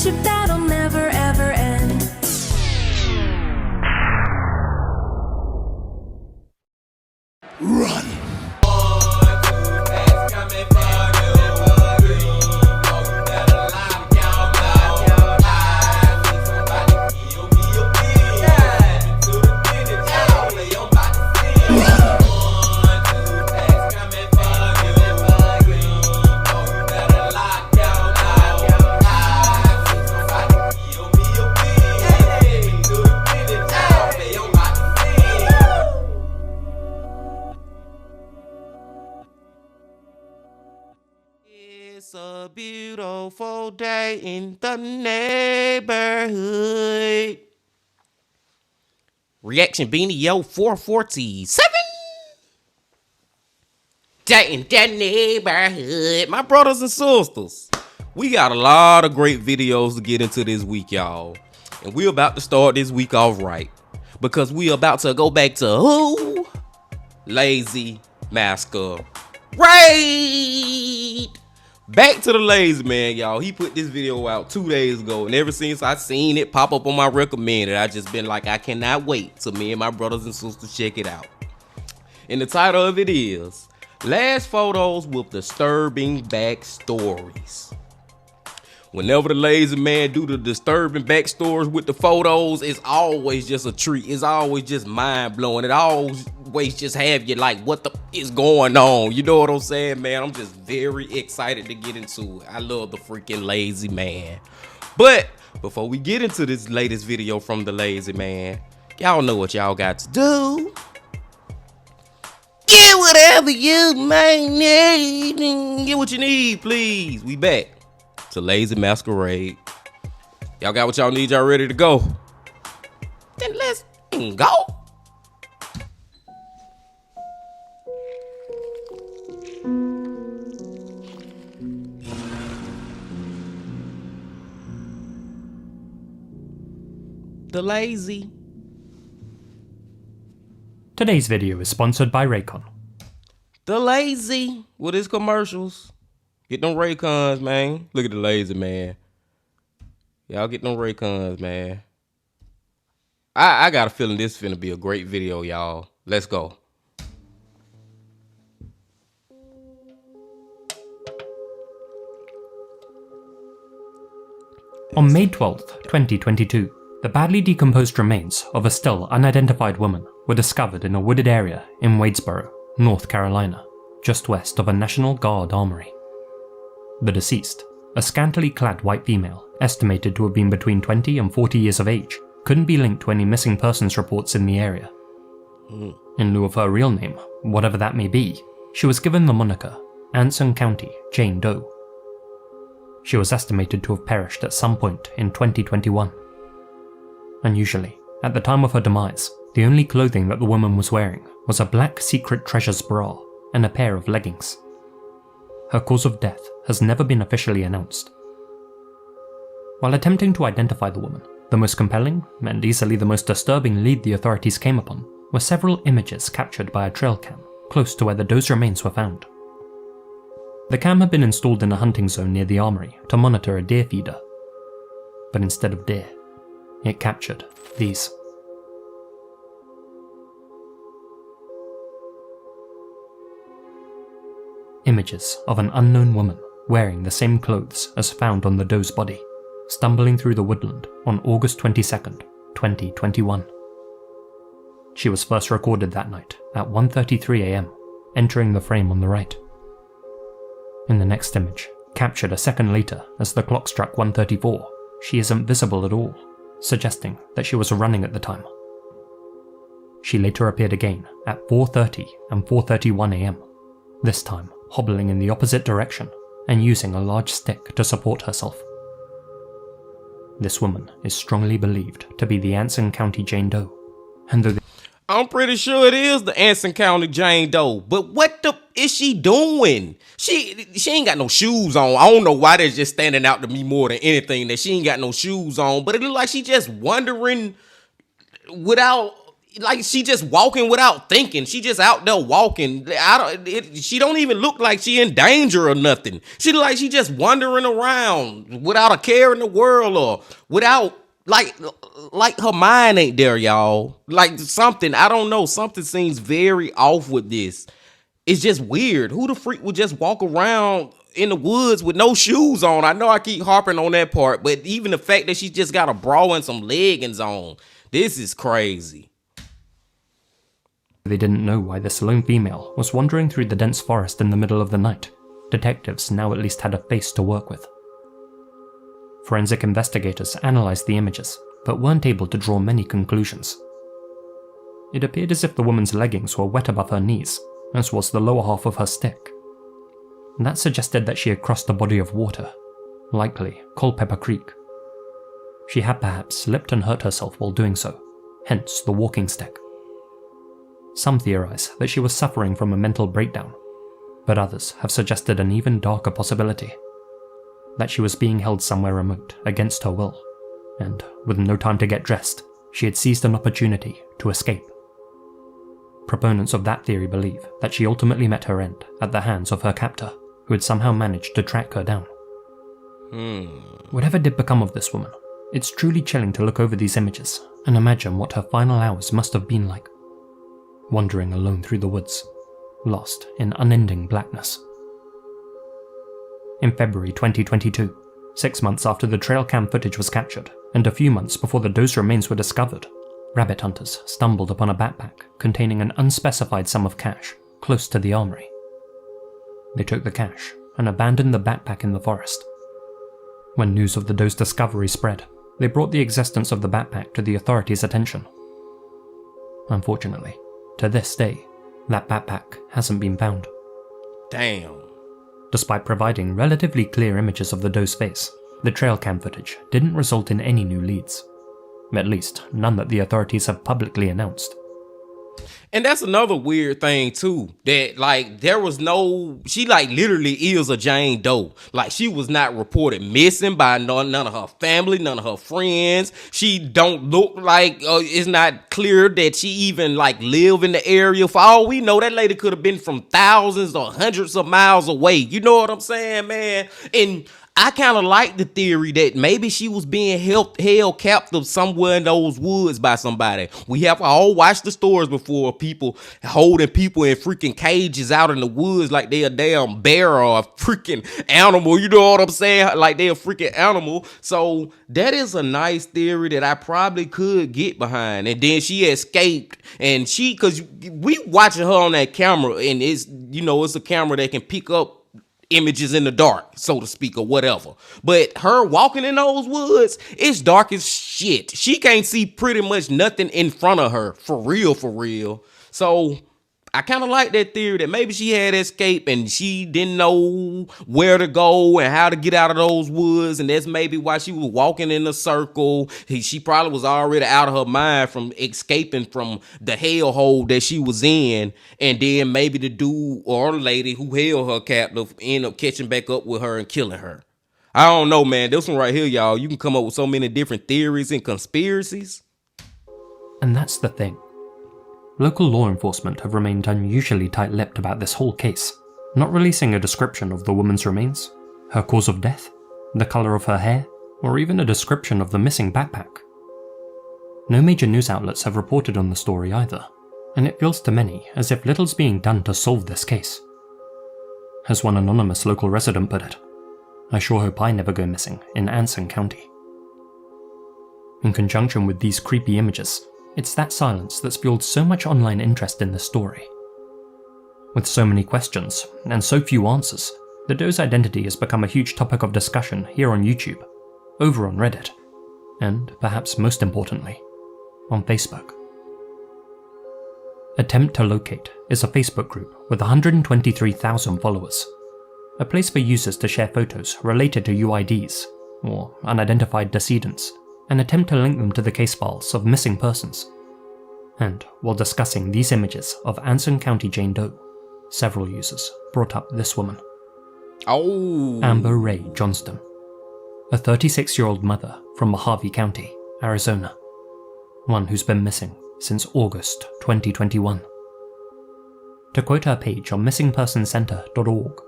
friendship that'll never ever end. Run! It's a beautiful day in the neighborhood. Reaction Beanie Yo 447. Day in the neighborhood. My brothers and sisters, we got a lot of great videos to get into this week, y'all. And we're about to start this week off right. Because we're about to go back to who? Lazy Masquerade. Back to the Lazy Man, y'all. He put this video out 2 days ago, and ever since I seen it pop up on my recommended, I just been like, I cannot wait till me and my brothers and sisters check it out. And the title of it is Last Photos with Disturbing Backstories. Whenever the Lazy Man do the disturbing backstories with the photos, it's always just a treat. It's always just mind-blowing. It always just have you like, what the is going on? You know what I'm saying, man? I'm just very excited to get into it. I love the freaking Lazy Man. But before we get into this latest video from the Lazy Man, y'all know what y'all got to do. Get whatever you may need. Get what you need, please. We back to Lazy Masquerade. Y'all got what y'all need? Y'all ready to go? Then let's go. The Lazy. Today's video is sponsored by Raycon. The Lazy with his commercials. Get them Raycons, man. Look at the Lazy Man. Y'all get them Raycons, man. I got a feeling this is finna be a great video, y'all. Let's go. On May 12th, 2022, the badly decomposed remains of a still unidentified woman were discovered in a wooded area in Wadesboro, North Carolina, just west of a National Guard armory. The deceased, a scantily clad white female, estimated to have been between 20 and 40 years of age, couldn't be linked to any missing persons reports in the area. In lieu of her real name, whatever that may be, she was given the moniker Anson County Jane Doe. She was estimated to have perished at some point in 2021. Unusually, at the time of her demise, the only clothing that the woman was wearing was a black Secret Treasures bra and a pair of leggings. Her cause of death has never been officially announced. While attempting to identify the woman, the most compelling, and easily the most disturbing lead the authorities came upon were several images captured by a trail cam close to where the Doe's remains were found. The cam had been installed in a hunting zone near the armory to monitor a deer feeder, but instead of deer, it captured these. Images of an unknown woman wearing the same clothes as found on the Doe's body, stumbling through the woodland on August 22nd, 2021. She was first recorded that night at 1:33 AM, entering the frame on the right. In the next image, captured a second later as the clock struck 1:34, she isn't visible at all, suggesting that she was running at the time. She later appeared again at 4:30 and 4:31 AM, this time hobbling in the opposite direction and using a large stick to support herself. This woman is strongly believed to be the Anson County Jane Doe, and though I'm pretty sure it is the Anson County Jane Doe, but what the is she doing? She ain't got no shoes on. I don't know why that's just standing out to me more than anything that she ain't got no shoes on, but it look like she just wandering without like she just walking without thinking. She just out there walking. She don't even look like she in danger or nothing. She look like she just wandering around without a care in the world or without like her mind ain't there, y'all. Like something, I don't know. Something seems very off with this. It's just weird. Who the freak would just walk around in the woods with no shoes on? I know I keep harping on that part, but even the fact that she just got a bra and some leggings on, this is crazy. They didn't know why this lone female was wandering through the dense forest in the middle of the night. Detectives now at least had a face to work with. Forensic investigators analysed the images, but weren't able to draw many conclusions. It appeared as if the woman's leggings were wet above her knees, as was the lower half of her stick. That suggested that she had crossed a body of water, likely Culpeper Creek. She had perhaps slipped and hurt herself while doing so, hence the walking stick. Some theorize that she was suffering from a mental breakdown, but others have suggested an even darker possibility, that she was being held somewhere remote against her will, and with no time to get dressed, she had seized an opportunity to escape. Proponents of that theory believe that she ultimately met her end at the hands of her captor, who had somehow managed to track her down. Whatever did become of this woman, it's truly chilling to look over these images and imagine what her final hours must have been like. Wandering alone through the woods, lost in unending blackness. In February 2022, 6 months after the trail cam footage was captured, and a few months before the doe's remains were discovered, rabbit hunters stumbled upon a backpack containing an unspecified sum of cash close to the armory. They took the cash and abandoned the backpack in the forest. When news of the doe's discovery spread, they brought the existence of the backpack to the authorities' attention. Unfortunately, to this day, that backpack hasn't been found. Damn. Despite providing relatively clear images of the doe's face, the trail cam footage didn't result in any new leads. At least, none that the authorities have publicly announced. And that's another weird thing too, that like there was no, she like literally is a Jane Doe. Like she was not reported missing by none of her family, none of her friends. She don't look like, it's not clear that she even like live in the area. For all we know, that lady could have been from thousands or hundreds of miles away. You know what I'm saying, man? And I kind of like the theory that maybe she was being held captive somewhere in those woods by somebody. We have all watched the stories before, people holding people in freaking cages out in the woods like they a damn bear or a freaking animal. You know what I'm saying? Like they a freaking animal. So that is a nice theory that I probably could get behind. And then she escaped, and cause we watching her on that camera, and it's, you know, it's a camera that can pick up images in the dark, so to speak, or whatever. But her walking in those woods, it's dark as shit. She can't see pretty much nothing in front of her, for real, for real. So I kind of like that theory that maybe she had escaped and she didn't know where to go and how to get out of those woods, and that's maybe why she was walking in a circle. She probably was already out of her mind from escaping from the hellhole that she was in, and then maybe the dude or lady who held her captive ended up catching back up with her and killing her. I don't know, man. This one right here, y'all, you can come up with so many different theories and conspiracies. And that's the thing. Local law enforcement have remained unusually tight-lipped about this whole case, not releasing a description of the woman's remains, her cause of death, the colour of her hair, or even a description of the missing backpack. No major news outlets have reported on the story either, and it feels to many as if little's being done to solve this case. As one anonymous local resident put it, I sure hope I never go missing in Anson County. In conjunction with these creepy images, it's that silence that's fueled so much online interest in this story. With so many questions, and so few answers, the doe's identity has become a huge topic of discussion here on YouTube, over on Reddit, and, perhaps most importantly, on Facebook. Attempt to Locate is a Facebook group with 123,000 followers, a place for users to share photos related to UIDs, or unidentified decedents, and attempt to link them to the case files of missing persons. And while discussing these images of Anson County Jane Doe, several users brought up this woman. Amber Ray Johnston, a 36-year-old mother from Mojave County, Arizona, one who's been missing since August 2021. To quote her page on missingpersonscenter.org,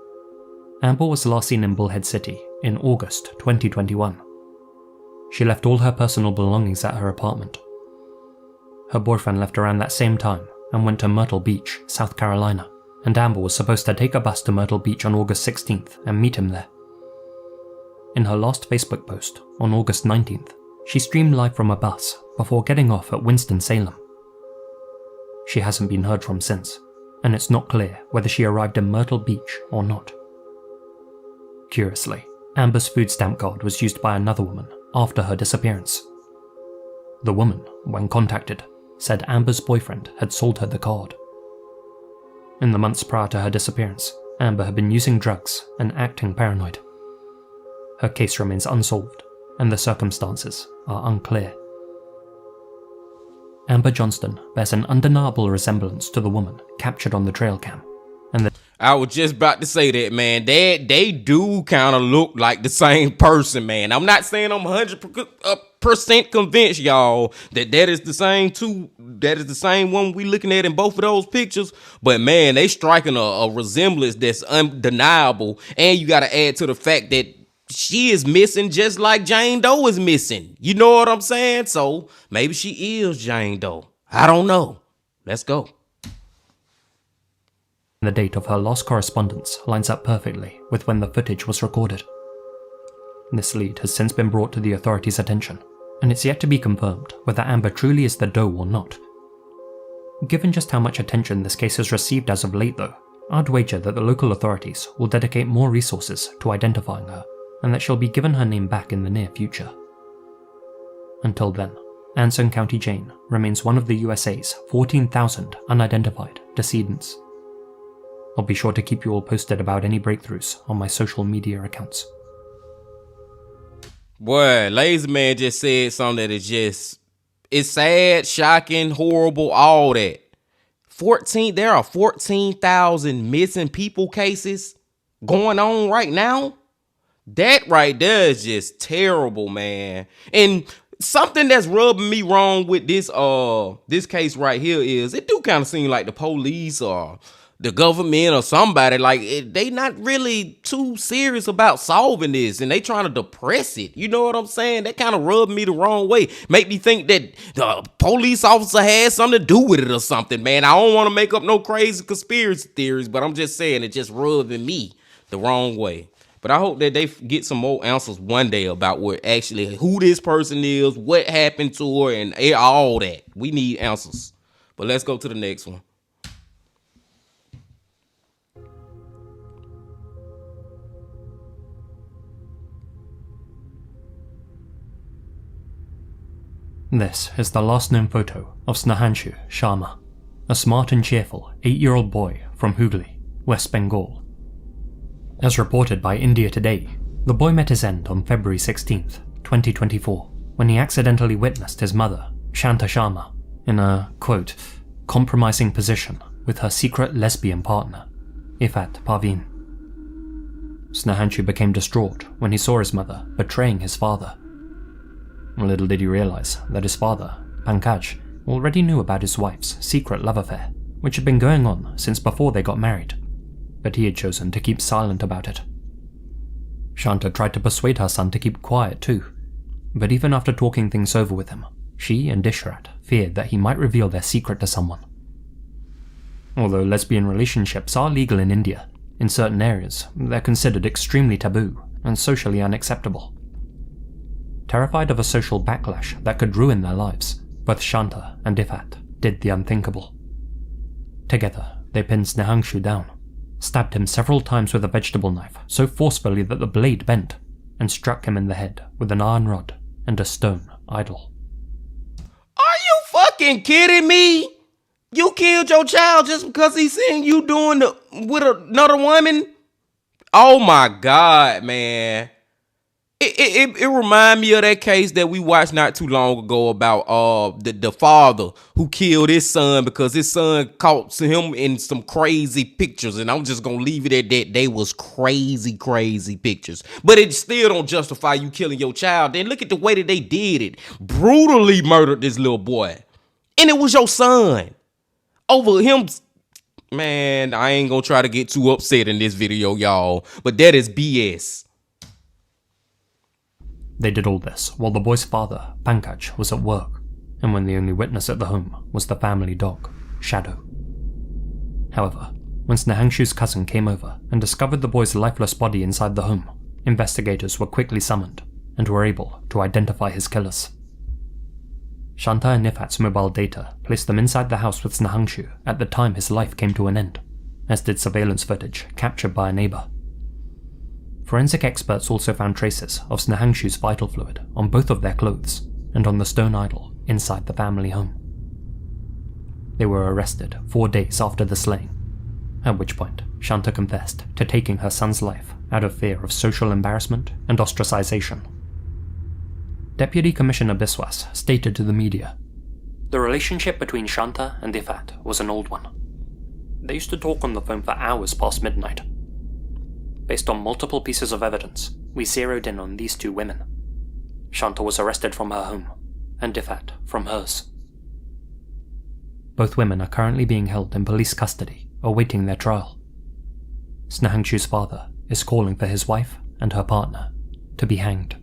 Amber was last seen in Bullhead City in August 2021. She left all her personal belongings at her apartment. Her boyfriend left around that same time and went to Myrtle Beach, South Carolina, and Amber was supposed to take a bus to Myrtle Beach on August 16th and meet him there. In her last Facebook post on August 19th, she streamed live from a bus before getting off at Winston-Salem. She hasn't been heard from since, and it's not clear whether she arrived in Myrtle Beach or not. Curiously, Amber's food stamp card was used by another woman after her disappearance. The woman, when contacted, said Amber's boyfriend had sold her the card. In the months prior to her disappearance, Amber had been using drugs and acting paranoid. Her case remains unsolved, and the circumstances are unclear. Amber Johnston bears an undeniable resemblance to the woman captured on the trail cam, and I was just about to say that, man. They do kind of look like the same person, man. I'm not saying I'm 100% convinced, y'all, that is the same two. That is the same one we looking at in both of those pictures. But man, they striking a resemblance that's undeniable. And you got to add to the fact that she is missing just like Jane Doe is missing. You know what I'm saying? So maybe she is Jane Doe. I don't know. Let's go. the date of her last correspondence lines up perfectly with when the footage was recorded. This lead has since been brought to the authorities' attention, and it's yet to be confirmed whether Amber truly is the doe or not. Given just how much attention this case has received as of late though, I'd wager that the local authorities will dedicate more resources to identifying her, and that she'll be given her name back in the near future. Until then, Anson County Jane remains one of the USA's 14,000 unidentified decedents. I'll be sure to keep you all posted about any breakthroughs on my social media accounts. Boy, Lazy Man just said something that is just, it's sad, shocking, horrible, all that. There are 14,000 missing people cases going on right now. That right there is just terrible, man. And something that's rubbing me wrong with this case right here is it do kind of seem like the police or the government or somebody, like they not really too serious about solving this, and they trying to depress it. You know what I'm saying? That kind of rubbed me the wrong way. Make me think that the police officer had something to do with it or something, man. I don't want to make up no crazy conspiracy theories, but I'm just saying it just rubbing me the wrong way. But I hope that they get some more answers one day about who this person is, what happened to her, and all that. We need answers. But let's go to the next one. This is the last known photo of Snehanshu Sharma, a smart and cheerful 8-year-old boy from Hooghly, West Bengal. As reported by India Today, the boy met his end on February 16th, 2024, when he accidentally witnessed his mother, Shanta Sharma, in a, quote, compromising position with her secret lesbian partner, Ifat Parveen. Snehanshu became distraught when he saw his mother betraying his father. Little did he realize that his father, Pankaj, already knew about his wife's secret love affair, which had been going on since before they got married, but he had chosen to keep silent about it. Shanta tried to persuade her son to keep quiet too, but even after talking things over with him, she and Ishrat feared that he might reveal their secret to someone. Although lesbian relationships are legal in India, in certain areas they're considered extremely taboo and socially unacceptable. Terrified of a social backlash that could ruin their lives, both Shanta and Ifat did the unthinkable. Together, they pinned Snehanshu down, stabbed him several times with a vegetable knife so forcefully that the blade bent, and struck him in the head with an iron rod and a stone idol. Are you fucking kidding me? You killed your child just because he seen you doing with another woman? Oh my God, man. It remind me of that case that we watched not too long ago about the father who killed his son because his son caught him in some crazy pictures, and I'm just gonna leave it at that. They was crazy pictures, but it still don't justify you killing your child. Then look at the way that they did it. Brutally murdered this little boy. And it was your son. Over him. Man, I ain't gonna try to get too upset in this video, y'all. But that is BS. They did all this while the boy's father, Pankaj, was at work, and when the only witness at the home was the family dog, Shadow. However, when Snehangshu's cousin came over and discovered the boy's lifeless body inside the home, investigators were quickly summoned and were able to identify his killers. Shanta and Nifat's mobile data placed them inside the house with Snehangshu at the time his life came to an end, as did surveillance footage captured by a neighbour. Forensic experts also found traces of Snehangshu's vital fluid on both of their clothes and on the stone idol inside the family home. They were arrested 4 days after the slaying, at which point Shanta confessed to taking her son's life out of fear of social embarrassment and ostracization. Deputy Commissioner Biswas stated to the media, "The relationship between Shanta and Ifat was an old one. They used to talk on the phone for hours past midnight. Based on multiple pieces of evidence, we zeroed in on these two women. Shanta was arrested from her home, and Ifat from hers." Both women are currently being held in police custody, awaiting their trial. Snehangshu's father is calling for his wife and her partner to be hanged.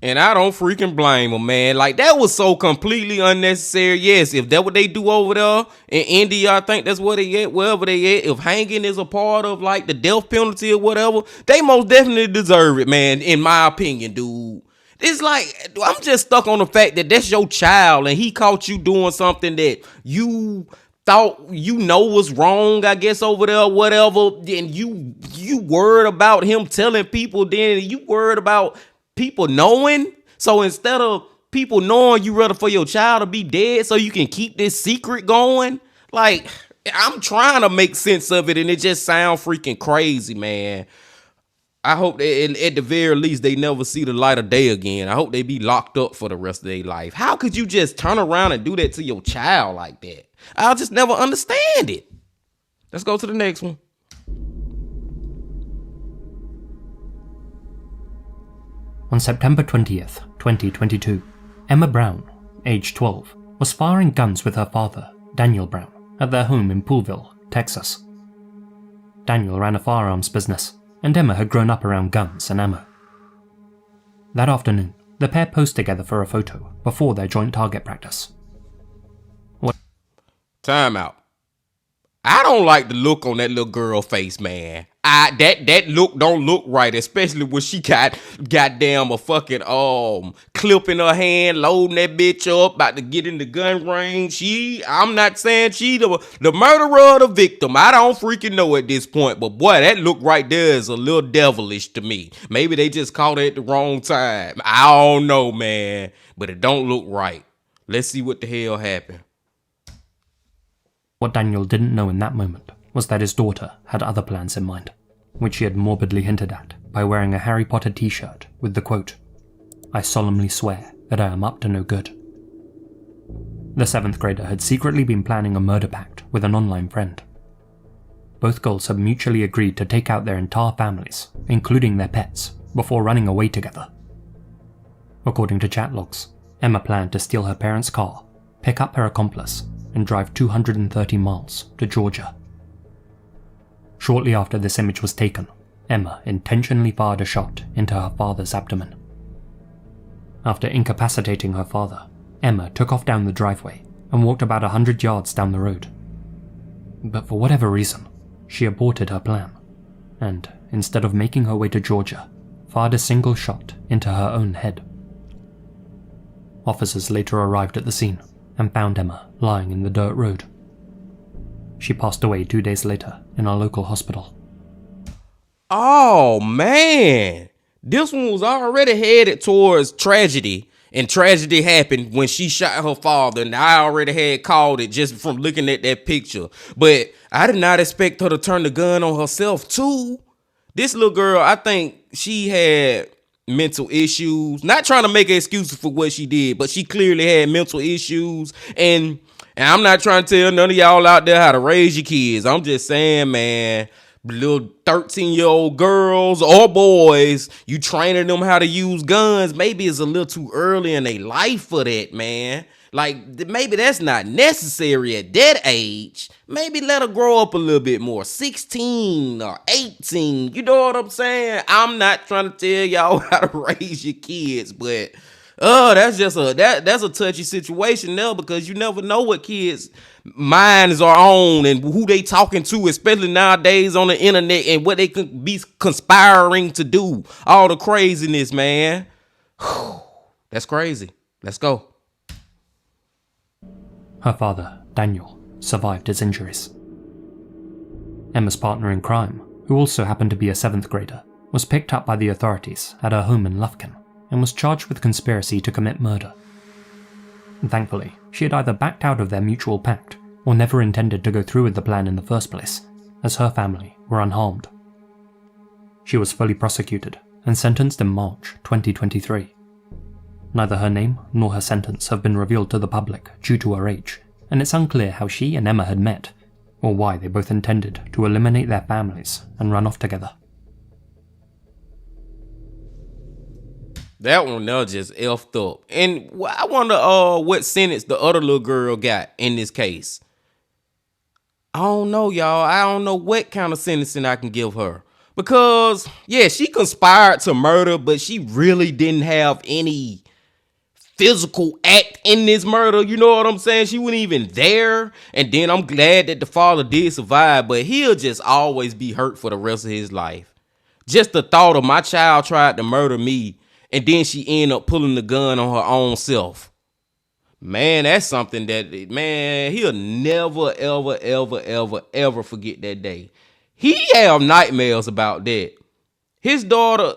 And I don't freaking blame them, man. Like, that was so completely unnecessary. Yes, if that's what they do over there in India, I think that's where they at, wherever they at. If hanging is a part of, like, the death penalty or whatever, they most definitely deserve it, man, in my opinion, dude. It's like, I'm just stuck on the fact that that's your child and he caught you doing something that you thought was wrong, I guess, over there, whatever. And you worried about him telling people, then you worried about people knowing. So instead of people knowing, you rather for your child to be dead so you can keep this secret going. Like, I'm trying to make sense of it and it just sounds freaking crazy, man. I hope that at the very least they never see the light of day again. I hope they be locked up for the rest of their life. How could you just turn around and do that to your child like that? I'll just never understand it. Let's go to the next one. On September 20th, 2022, Emma Brown, age 12, was firing guns with her father, Daniel Brown, at their home in Poolville, Texas. Daniel ran a firearms business, and Emma had grown up around guns and ammo. That afternoon, the pair posed together for a photo before their joint target practice. Time out. I don't like the look on that little girl face, man. That look don't look right, especially when she got goddamn a fucking clip in her hand, loading that bitch up, about to get in the gun range. I'm not saying she the murderer or the victim. I don't freaking know at this point, but boy, that look right there is a little devilish to me. Maybe they just caught it at the wrong time. I don't know, man, but it don't look right. Let's see what the hell happened. What Daniel didn't know in that moment was that his daughter had other plans in mind, which she had morbidly hinted at by wearing a Harry Potter t-shirt with the quote, "I solemnly swear that I am up to no good." The 7th grader had secretly been planning a murder pact with an online friend. Both girls had mutually agreed to take out their entire families, including their pets, before running away together. According to chat logs, Emma planned to steal her parents' car, pick up her accomplice, and drive 230 miles to Georgia. Shortly after this image was taken, Emma intentionally fired a shot into her father's abdomen. After incapacitating her father, Emma took off down the driveway and walked about 100 yards down the road. But for whatever reason, she aborted her plan, and instead of making her way to Georgia, fired a single shot into her own head. Officers later arrived at the scene and found Emma lying in the dirt road. She passed away 2 days later in a local hospital. Oh, man. This one was already headed towards tragedy, and tragedy happened when she shot her father, and I already had called it just from looking at that picture. But I did not expect her to turn the gun on herself, too. This little girl, I think she had mental issues. Not trying to make excuses for what she did, but she clearly had mental issues. And I'm not trying to tell none of y'all out there how to raise your kids. I'm just saying, man, little 13-year-old girls or boys, you training them how to use guns, maybe it's a little too early in their life for that, man. Like, maybe that's not necessary at that age. Maybe let her grow up a little bit more. 16 or 18. You know what I'm saying? I'm not trying to tell y'all how to raise your kids, but that's just that's a touchy situation there, because you never know what kids' minds are on and who they talking to, especially nowadays on the internet, and what they could be conspiring to do. All the craziness, man. That's crazy. Let's go. Her father, Daniel, survived his injuries. Emma's partner in crime, who also happened to be a 7th grader, was picked up by the authorities at her home in Lufkin and was charged with conspiracy to commit murder. And thankfully, she had either backed out of their mutual pact or never intended to go through with the plan in the first place, as her family were unharmed. She was fully prosecuted and sentenced in March 2023. Neither her name nor her sentence have been revealed to the public due to her age, and it's unclear how she and Emma had met, or why they both intended to eliminate their families and run off together. That one there just effed up. And I wonder what sentence the other little girl got in this case. I don't know, y'all. I don't know what kind of sentencing I can give her. Because, yeah, she conspired to murder, but she really didn't have any physical act in this murder. You know what I'm saying? She wasn't even there. And then I'm glad that the father did survive, but he'll just always be hurt for the rest of his life. Just the thought of my child tried to murder me, and then she ended up pulling the gun on her own self. Man, that's something that, man, he'll never, ever, ever, ever, ever forget that day. He have nightmares about that. His daughter,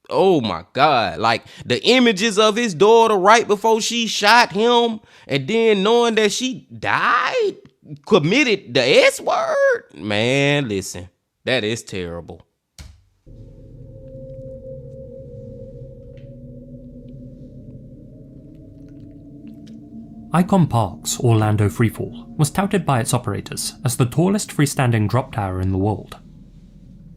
oh my God, like the images of his daughter right before she shot him, and then knowing that she died, committed the S word. Man, listen, that is terrible. Icon Park's Orlando Freefall was touted by its operators as the tallest freestanding drop tower in the world.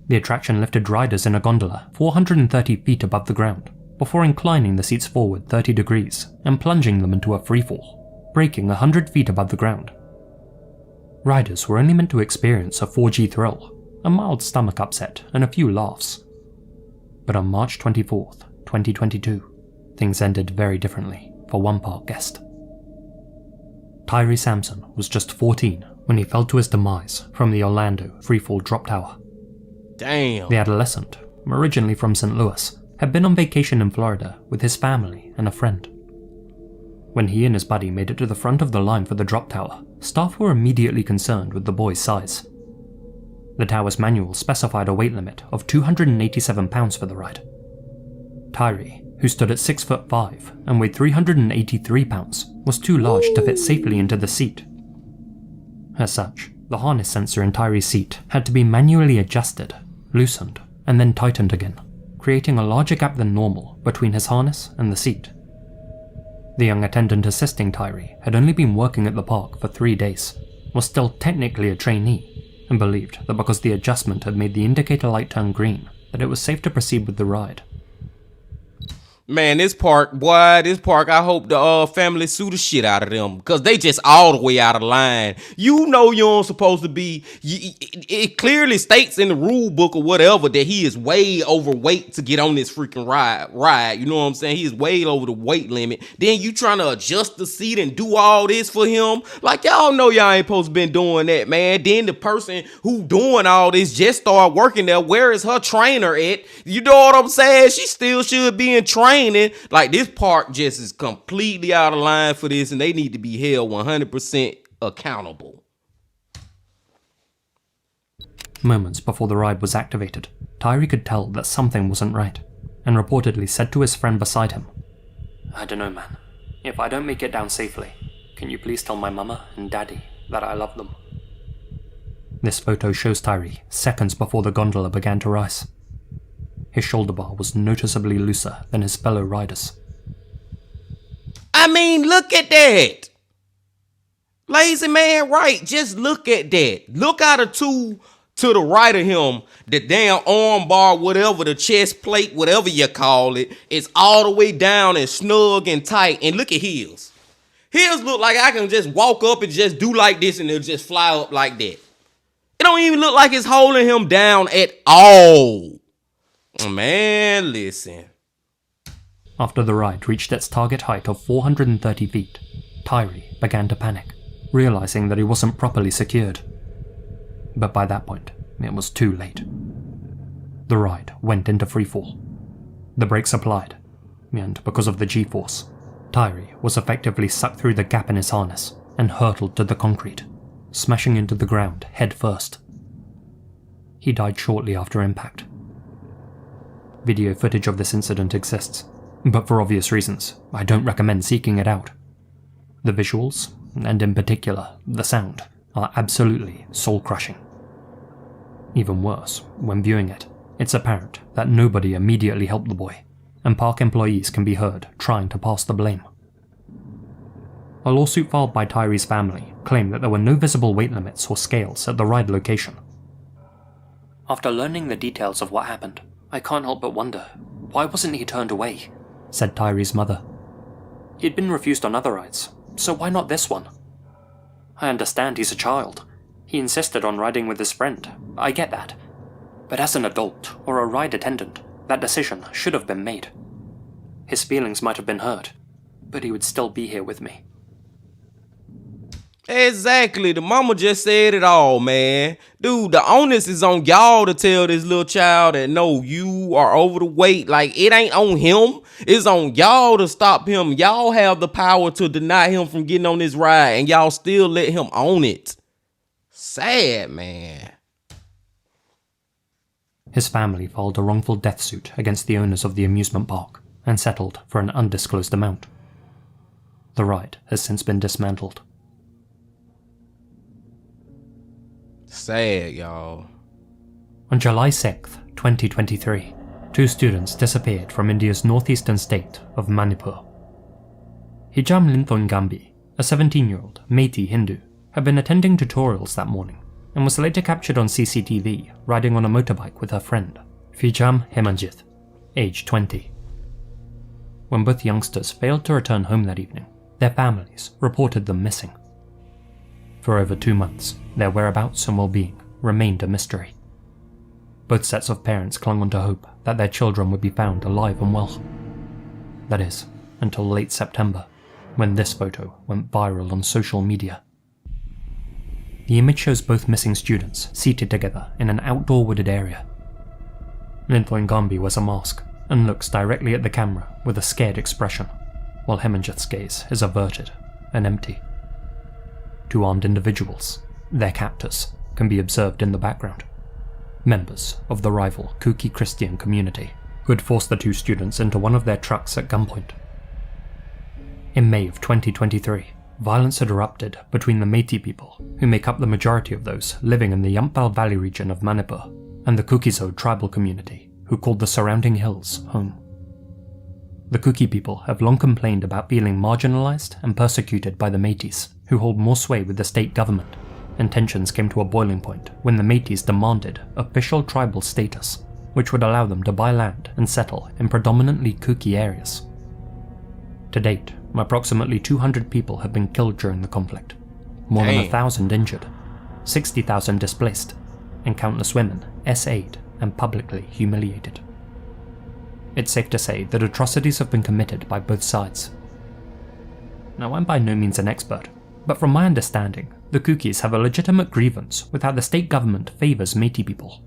The attraction lifted riders in a gondola 430 feet above the ground, before inclining the seats forward 30 degrees and plunging them into a freefall, breaking 100 feet above the ground. Riders were only meant to experience a 4G thrill, a mild stomach upset, and a few laughs. But on March 24th, 2022, things ended very differently for one park guest. Tyree Sampson was just 14 when he fell to his demise from the Orlando Freefall drop tower. Damn. The adolescent, originally from St. Louis, had been on vacation in Florida with his family and a friend. When he and his buddy made it to the front of the line for the drop tower, staff were immediately concerned with the boy's size. The tower's manual specified a weight limit of 287 pounds for the ride. Tyree, who stood at 6'5" and weighed 383 pounds, was too large to fit safely into the seat. As such, the harness sensor in Tyree's seat had to be manually adjusted, loosened, and then tightened again, creating a larger gap than normal between his harness and the seat. The young attendant assisting Tyree had only been working at the park for 3 days, was still technically a trainee, and believed that because the adjustment had made the indicator light turn green, that it was safe to proceed with the ride. Man, this park, I hope the family sue the shit out of them, because they just all the way out of line. You know you aren't supposed to be, it clearly states in the rule book or whatever that he is way overweight to get on this freaking ride. You know what I'm saying? He is way over the weight limit. Then you trying to adjust the seat and do all this for him? Like, y'all know y'all ain't supposed to been doing that, man. Then the person who doing all this just started working there. Where is her trainer at? You know what I'm saying? She still should be in training. Like, this park just is completely out of line for this, and they need to be held 100% accountable. Moments before the ride was activated, Tyree could tell that something wasn't right, and reportedly said to his friend beside him, "I don't know, man. If I don't make it down safely, can you please tell my mama and daddy that I love them?" This photo shows Tyree seconds before the gondola began to rise. His shoulder bar was noticeably looser than his fellow riders. I mean, look at that. Lazy man, right? Just look at that. Look out of two To the right of him, the damn arm bar, whatever, the chest plate, whatever you call it, is all the way down and snug and tight. And look at his. His look like I can just walk up and just do like this and it'll just fly up like that. It don't even look like it's holding him down at all. Man, listen. After the ride reached its target height of 430 feet, Tyree began to panic, realizing that he wasn't properly secured. But by that point, it was too late. The ride went into freefall. The brakes applied, and because of the G-force, Tyree was effectively sucked through the gap in his harness and hurtled to the concrete, smashing into the ground head first. He died shortly after impact. Video footage of this incident exists, but for obvious reasons, I don't recommend seeking it out. The visuals, and in particular, the sound, are absolutely soul-crushing. Even worse, when viewing it, it's apparent that nobody immediately helped the boy, and park employees can be heard trying to pass the blame. A lawsuit filed by Tyree's family claimed that there were no visible weight limits or scales at the ride location. After learning the details of what happened, I can't help but wonder, why wasn't he turned away? Said Tyree's mother. He'd been refused on other rides, so why not this one? I understand he's a child. He insisted on riding with his friend, I get that. But as an adult, or a ride attendant, that decision should have been made. His feelings might have been hurt, but he would still be here with me. Exactly. The mama just said it all, man. Dude, the onus is on y'all to tell this little child that no, you are overweight. Like, it ain't on him. It's on y'all to stop him. Y'all have the power to deny him from getting on this ride, and y'all still let him own it. Sad, man. His family filed a wrongful death suit against the owners of the amusement park and settled for an undisclosed amount. The ride has since been dismantled. Sad, y'all. On July 6th, 2023, 2 students disappeared from India's northeastern state of Manipur. Hijam Linthongambi, a 17-year-old Meitei Hindu, had been attending tutorials that morning and was later captured on CCTV riding on a motorbike with her friend, Fijam Hemanjith, age 20. When both youngsters failed to return home that evening, their families reported them missing. For over 2 months, their whereabouts and well-being remained a mystery. Both sets of parents clung on to hope that their children would be found alive and well. That is, until late September, when this photo went viral on social media. The image shows both missing students seated together in an outdoor wooded area. Linthongambi wears a mask and looks directly at the camera with a scared expression, while Hemanjith's gaze is averted and empty. 2 armed individuals, their captors, can be observed in the background. Members of the rival Kuki Christian community who had forced the 2 students into one of their trucks at gunpoint. In May of 2023, violence had erupted between the Meitei people, who make up the majority of those living in the Yamphal Valley region of Manipur, and the Kuki-zo tribal community, who called the surrounding hills home. The Kuki people have long complained about feeling marginalized and persecuted by the Meiteis, who hold more sway with the state government, and tensions came to a boiling point when the Meiteis demanded official tribal status, which would allow them to buy land and settle in predominantly Kuki areas. To date, approximately 200 people have been killed during the conflict, more than 1,000 injured, 60,000 displaced, and countless women essayed and publicly humiliated. It's safe to say that atrocities have been committed by both sides. Now, I'm by no means an expert, but from my understanding, the Kukis have a legitimate grievance with how the state government favours Meitei people.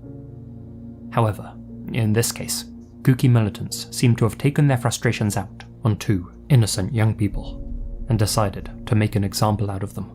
However, in this case, Kuki militants seem to have taken their frustrations out on 2 innocent young people and decided to make an example out of them.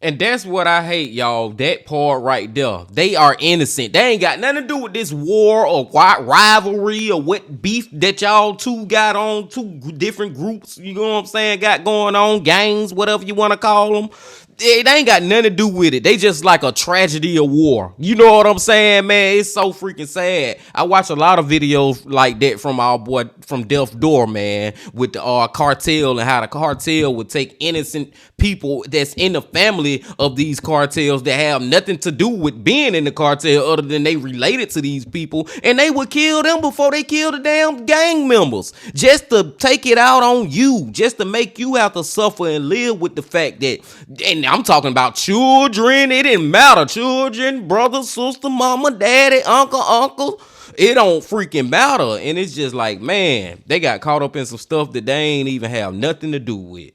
And that's what I hate, y'all. That part right there. They are innocent. They ain't got nothing to do with this war or rivalry or what beef that y'all 2 got on. 2 different groups, you know what I'm saying, got going on. Gangs, whatever you want to call them. It ain't got nothing to do with it. They just like a tragedy of war. You know what I'm saying, man? It's so freaking sad. I watch a lot of videos like that from our boy from Death Door, man, with the cartel and how the cartel would take innocent people that's in the family of these cartels that have nothing to do with being in the cartel other than they related to these people, and they would kill them before they kill the damn gang members just to take it out on you, just to make you have to suffer and live with the fact that, and I'm talking about children, it didn't matter, children, brother, sister, mama, daddy, uncle, it don't freaking matter. And it's just like, man, they got caught up in some stuff that they ain't even have nothing to do with.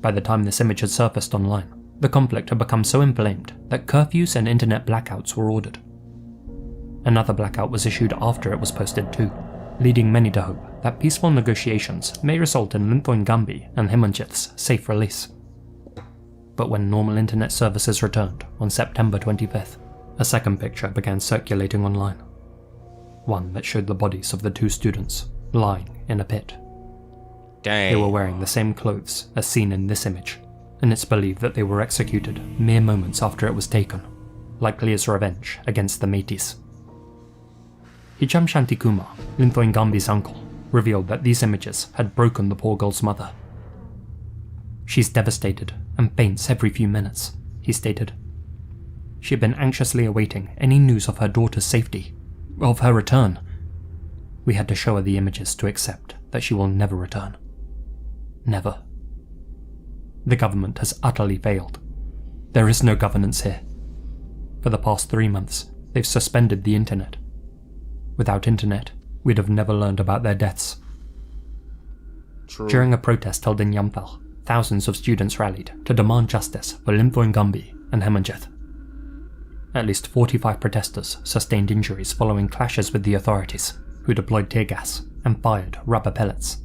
By the time this image had surfaced online, the conflict had become so inflamed that curfews and internet blackouts were ordered. Another blackout was issued after it was posted too, leading many to hope that peaceful negotiations may result in Linthoi Ngambi and Himanchith's safe release. But when normal internet services returned on September 25th, a second picture began circulating online. One that showed the bodies of the two students lying in a pit. Dang. They were wearing the same clothes as seen in this image, and it's believed that they were executed mere moments after it was taken, likely as revenge against the Métis. Hicham Shantikumar, Linthoi Ngambi's uncle, revealed that these images had broken the poor girl's mother. "She's devastated and faints every few minutes," he stated. She had been anxiously awaiting any news of her daughter's safety, of her return. We had to show her the images to accept that she will never return. Never. The government has utterly failed. There is no governance here. For the past 3 months, they've suspended the internet. Without internet, we'd have never learned about their deaths. True. During a protest held in Yamphal, thousands of students rallied to demand justice for Linthoi Ngambi and Himanchith. At least 45 protesters sustained injuries following clashes with the authorities, who deployed tear gas and fired rubber pellets.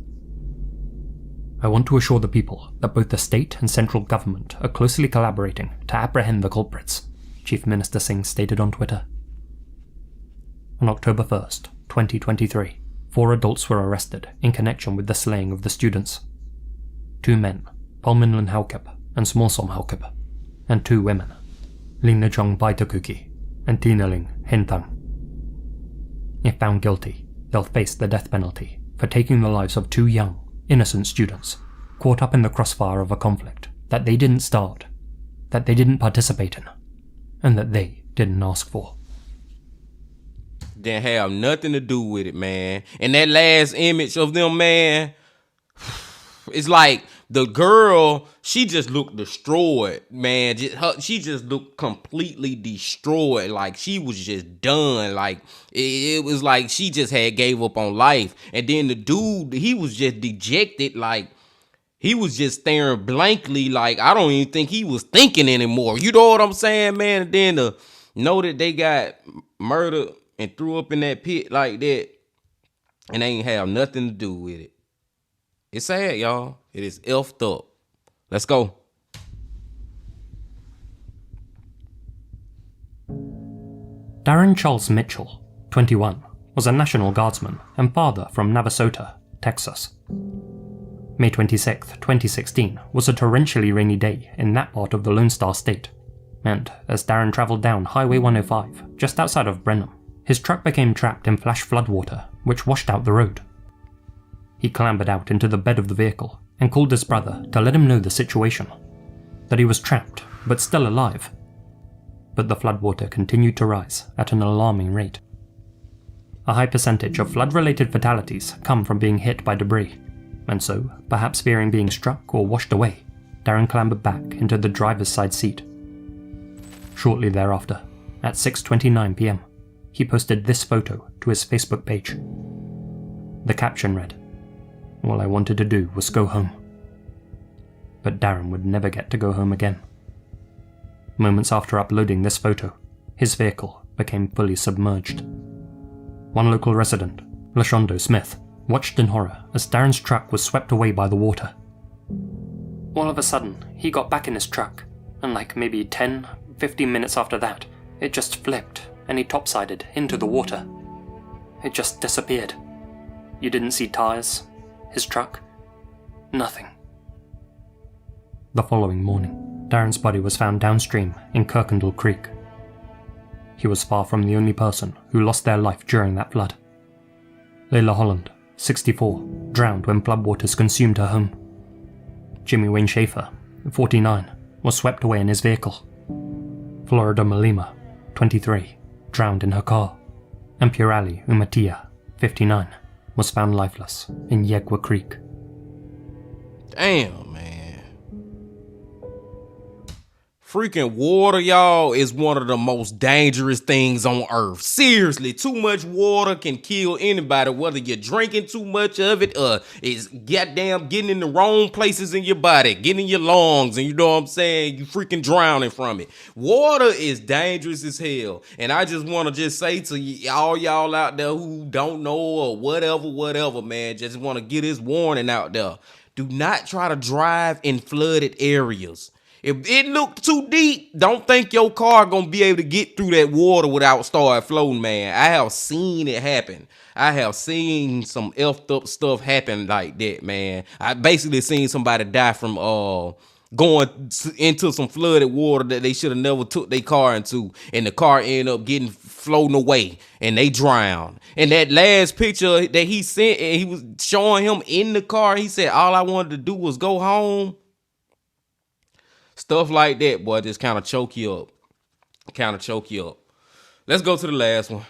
"I want to assure the people that both the state and central government are closely collaborating to apprehend the culprits," Chief Minister Singh stated on Twitter. On October 1st, 2023, 4 adults were arrested in connection with the slaying of the students. 2 men, Palminlan Haukip and Smallsom Haukip, and 2 women, Lingnajong Baitakuki and Tinaling Hintang. If found guilty, they'll face the death penalty for taking the lives of 2 young, innocent students caught up in the crossfire of a conflict that they didn't start, that they didn't participate in, and that they didn't ask for. Didn't have nothing to do with it, man. And that last image of them, man, it's like the girl, she just looked destroyed, man. She just looked completely destroyed. Like she was just done. Like it was like she just had gave up on life. And then the dude, he was just dejected. Like he was just staring blankly. Like I don't even think he was thinking anymore. You know what I'm saying, man? And then to know that they got murdered and threw up in that pit like that, and they ain't have nothing to do with it. It's sad, y'all. It is effed up. Let's go. Darren Charles Mitchell, 21, was a National Guardsman and father from Navasota, Texas. May 26, 2016 was a torrentially rainy day in that part of the Lone Star State, and as Darren travelled down Highway 105 just outside of Brenham, his truck became trapped in flash floodwater which washed out the road. He clambered out into the bed of the vehicle and called his brother to let him know the situation, that he was trapped but still alive. But the floodwater continued to rise at an alarming rate. A high percentage of flood-related fatalities come from being hit by debris, and so, perhaps fearing being struck or washed away, Darren clambered back into the driver's side seat. Shortly thereafter, at 6:29 PM, he posted this photo to his Facebook page. The caption read, "All I wanted to do was go home." But Darren would never get to go home again. Moments after uploading this photo, his vehicle became fully submerged. One local resident, Lashondo Smith, watched in horror as Darren's truck was swept away by the water. All of a sudden, he got back in his truck, and like maybe 10-15 minutes after that, it just flipped and he topsided into the water. It just disappeared. You didn't see tires, his truck, nothing. The following morning, Darren's body was found downstream in Kirkendall Creek. He was far from the only person who lost their life during that flood. Layla Holland, 64, drowned when floodwaters consumed her home. Jimmy Wayne Schaefer, 49, was swept away in his vehicle. Florida Malima, 23, drowned in her car. And Purali Umatia, 59, was found lifeless in Yegwa Creek. Damn, man. Freaking water, y'all, is one of the most dangerous things on earth. Seriously, too much water can kill anybody, whether you're drinking too much of it or it's goddamn getting in the wrong places in your body, getting in your lungs, and you know what I'm saying? You freaking drowning from it. Water is dangerous as hell. And I just want to just say to all y'all out there who don't know or whatever, man, just want to get this warning out there. Do not try to drive in flooded areas. If it look too deep, don't think your car gonna be able to get through that water without start floating, man. I have seen it happen. I have seen some effed up stuff happen like that, man. I basically seen somebody die from going into some flooded water that they should have never took their car into, and the car ended up getting floating away and they drowned. And that last picture that he sent, and he was showing him in the car, he said all I wanted to do was go home. Stuff like that, boy, just kind of choke you up. Let's go to the last one.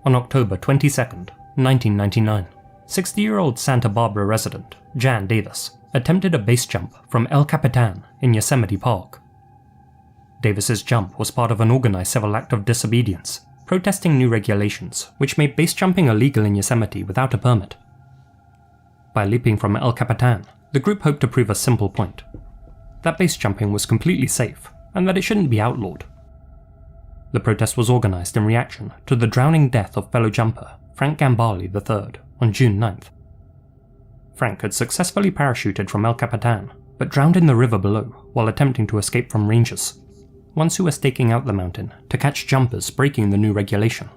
On October 22nd, 1999, 60-year-old Santa Barbara resident Jan Davis attempted a base jump from El Capitan in Yosemite Park. Davis's jump was part of an organized civil act of disobedience, protesting new regulations which made base jumping illegal in Yosemite without a permit. By leaping from El Capitan, the group hoped to prove a simple point: that base jumping was completely safe and that it shouldn't be outlawed. The protest was organized in reaction to the drowning death of fellow jumper Frank Gambale III on June 9th. Frank had successfully parachuted from El Capitan, but drowned in the river below while attempting to escape from rangers, once who were staking out the mountain to catch jumpers breaking the new regulation.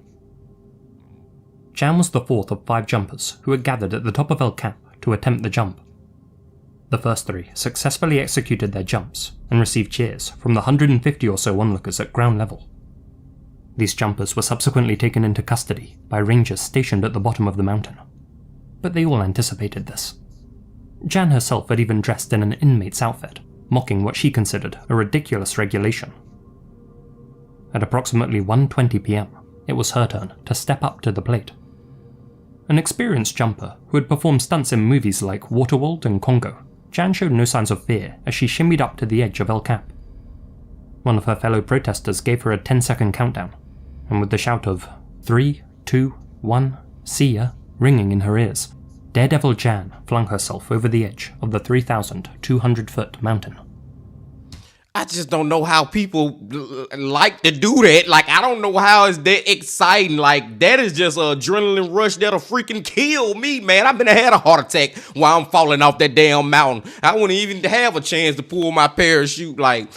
Jan was the fourth of 5 jumpers who had gathered at the top of El Cap to attempt the jump. The first 3 successfully executed their jumps and received cheers from the 150 or so onlookers at ground level. These jumpers were subsequently taken into custody by rangers stationed at the bottom of the mountain. But they all anticipated this. Jan herself had even dressed in an inmate's outfit, mocking what she considered a ridiculous regulation. At approximately 1:20 PM, it was her turn to step up to the plate. An experienced jumper who had performed stunts in movies like Waterworld and Congo, Jan showed no signs of fear as she shimmied up to the edge of El Cap. One of her fellow protesters gave her a 10-second countdown, and with the shout of 3, 2, 1, see ya ringing in her ears, Daredevil Jan flung herself over the edge of the 3,200-foot mountain. I just don't know how people like to do that. Like, I don't know how it's that exciting. Like, that is just an adrenaline rush that'll freaking kill me, man. I've been had a heart attack while I'm falling off that damn mountain. I wouldn't even have a chance to pull my parachute. Like,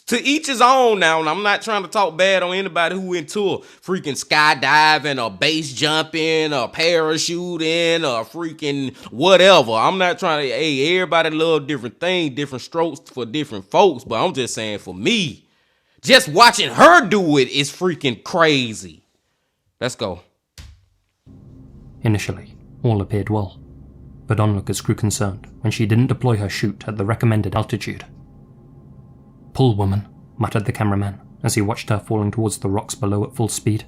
to each his own now, and I'm not trying to talk bad on anybody who into freaking skydiving or base jumping or parachuting or freaking whatever. I'm not trying to, hey, everybody love different things, different strokes for different folks, but I'm just saying for me, just watching her do it is freaking crazy. Let's go. Initially, all appeared well, but onlookers grew concerned when she didn't deploy her chute at the recommended altitude. "Pull, woman," muttered the cameraman as he watched her falling towards the rocks below at full speed.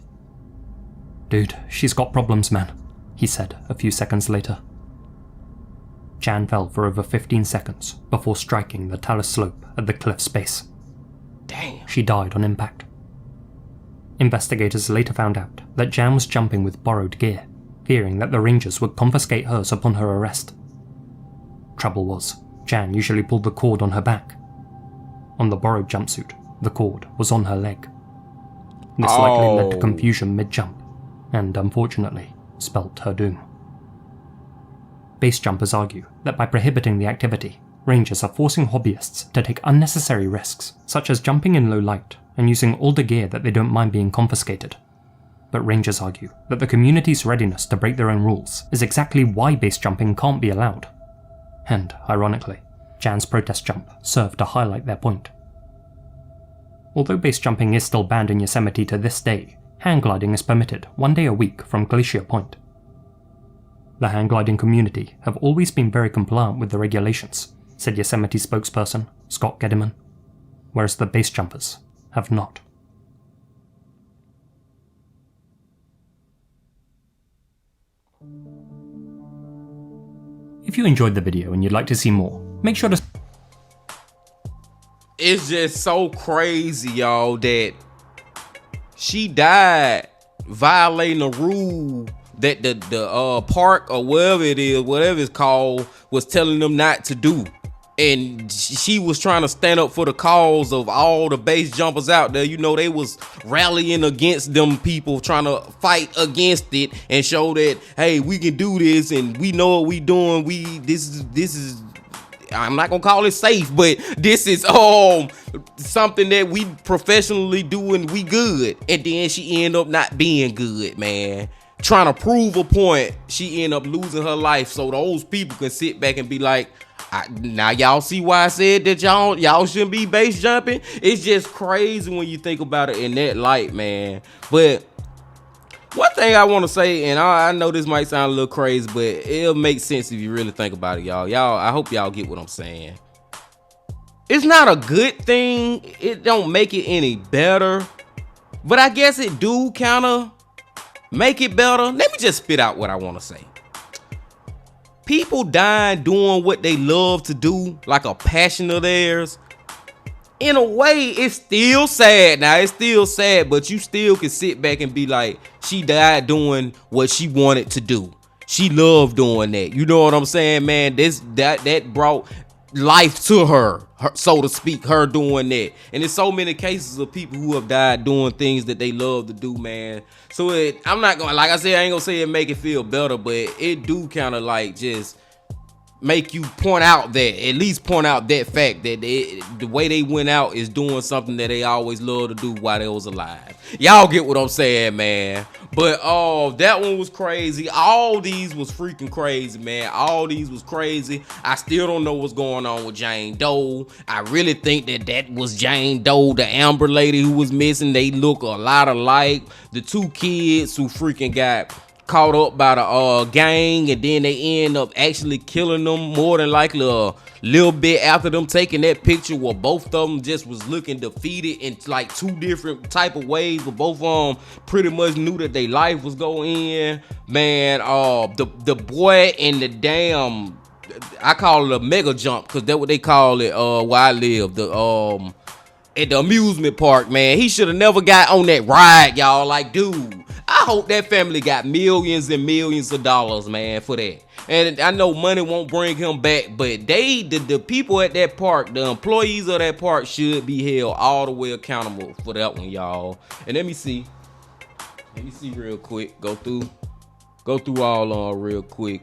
"Dude, she's got problems, man," he said a few seconds later. Jan fell for over 15 seconds before striking the talus slope at the cliff's base. Damn. She died on impact. Investigators later found out that Jan was jumping with borrowed gear, fearing that the rangers would confiscate hers upon her arrest. Trouble was, Jan usually pulled the cord on her back. On the borrowed jumpsuit, the cord was on her leg. This likely led to confusion mid-jump, and unfortunately, spelt her doom. Base jumpers argue that by prohibiting the activity, rangers are forcing hobbyists to take unnecessary risks, such as jumping in low light and using older gear that they don't mind being confiscated. but rangers argue that the community's readiness to break their own rules is exactly why base jumping can't be allowed. And, ironically, Jan's protest jump served to highlight their point. Although base jumping is still banned in Yosemite to this day, hang gliding is permitted 1 day a week from Glacier Point. The hang gliding community have always been very compliant with the regulations, said Yosemite spokesperson Scott Gediman, whereas the base jumpers have not. If you enjoyed the video and you'd like to see more, make sure to... It's just so crazy, y'all, that she died violating a rule that the park or whatever it is, whatever it's called, was telling them not to do. And she was trying to stand up for the cause of all the base jumpers out there. You know, they was rallying against them people, trying to fight against it and show that, hey, we can do this and we know what we doing. This is I'm not gonna call it safe, but this is something that we professionally do and we good. And then she end up not being good, man. Trying to prove a point, she end up losing her life so those people can sit back and be like, now y'all see why I said that y'all shouldn't be base jumping. It's just crazy when you think about it in that light, man. But one thing I want to say, and I know this might sound a little crazy, but it'll make sense if you really think about it, y'all. I hope y'all get what I'm saying. It's not a good thing. It don't make it any better, but I guess it do kind of make it better. Let me just spit out what I want to say. People dying doing what they love to do, like a passion of theirs. In a way, it's still sad. Now, it's still sad, but you still can sit back and be like, she died doing what she wanted to do. She loved doing that. You know what I'm saying, man? That brought life to her, so to speak, her doing that. And there's so many cases of people who have died doing things that they love to do, man. So I'm not gonna, like I said, I ain't gonna say it make it feel better, but it do kind of like just make you point out that fact that the way they went out is doing something that they always loved to do while they was alive. Y'all get what I'm saying, man. But that one was crazy. All these was freaking crazy, man. All these was crazy. I still don't know what's going on with Jane Doe. I really think that was Jane Doe, the Amber lady who was missing. They look a lot alike. The two kids who freaking got caught up by the gang, and then they end up actually killing them more than likely a little bit after them taking that picture where both of them just was looking defeated in like two different type of ways, but both of them pretty much knew that their life was going in, man. The boy and the damn, I call it a mega jump because that's what they call it where I live, at the amusement park, man. He should have never got on that ride, y'all. Like, dude, I hope that family got millions and millions of dollars, man, for that. And I know money won't bring him back, but the people at that park, the employees of that park should be held all the way accountable for that one, y'all. And let me see real quick. Go through all real quick.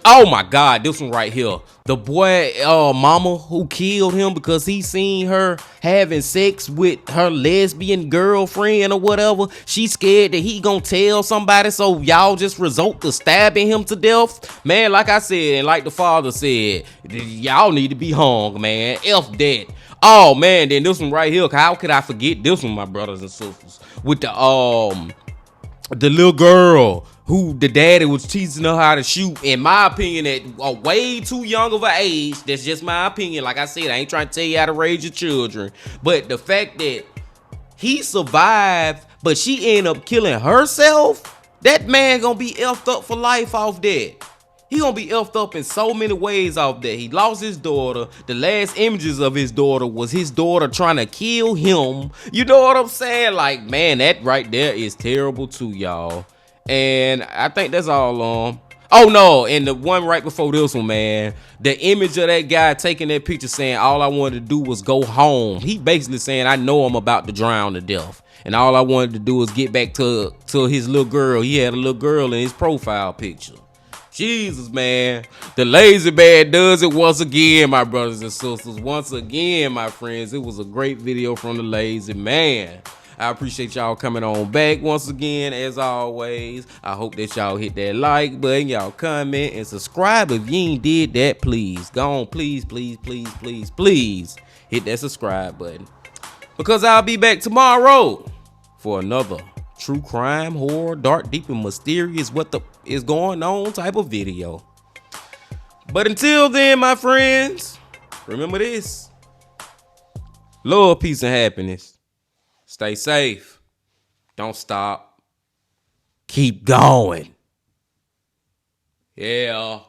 Oh my God, this one right here. The boy, mama who killed him because he seen her having sex with her lesbian girlfriend or whatever. She scared that he gonna tell somebody, so y'all just resort to stabbing him to death. Man, like I said, and like the father said, y'all need to be hung, man. F that. Oh man, then this one right here. How could I forget this one, my brothers and sisters? With the little girl who the daddy was teaching her how to shoot, in my opinion, at a way too young of an age. That's just my opinion. Like I said, I ain't trying to tell you how to raise your children. But the fact that he survived, but she ended up killing herself, that man gonna be effed up for life off that. He gonna be effed up in so many ways off that. He lost his daughter. The last images of his daughter was his daughter trying to kill him. You know what I'm saying? Like, man, that right there is terrible too, y'all. And I think that's all oh no, and the one right before this one, man, the image of that guy taking that picture saying all I wanted to do was go home. He basically saying, I know I'm about to drown to death, and all I wanted to do was get back to his little girl. He had a little girl in his profile picture. Jesus, man. The lazy man does it once again, my brothers and sisters. Once again, my friends, it was a great video from the lazy man. I appreciate y'all coming on back once again, as always. I hope that y'all hit that like button, y'all comment, and subscribe if you ain't did that, please. Go on, please hit that subscribe button. Because I'll be back tomorrow for another true crime, horror, dark, deep, and mysterious what the is going on type of video. But until then, my friends, remember this. Love, peace, and happiness. Stay safe. Don't stop. Keep going. Yeah.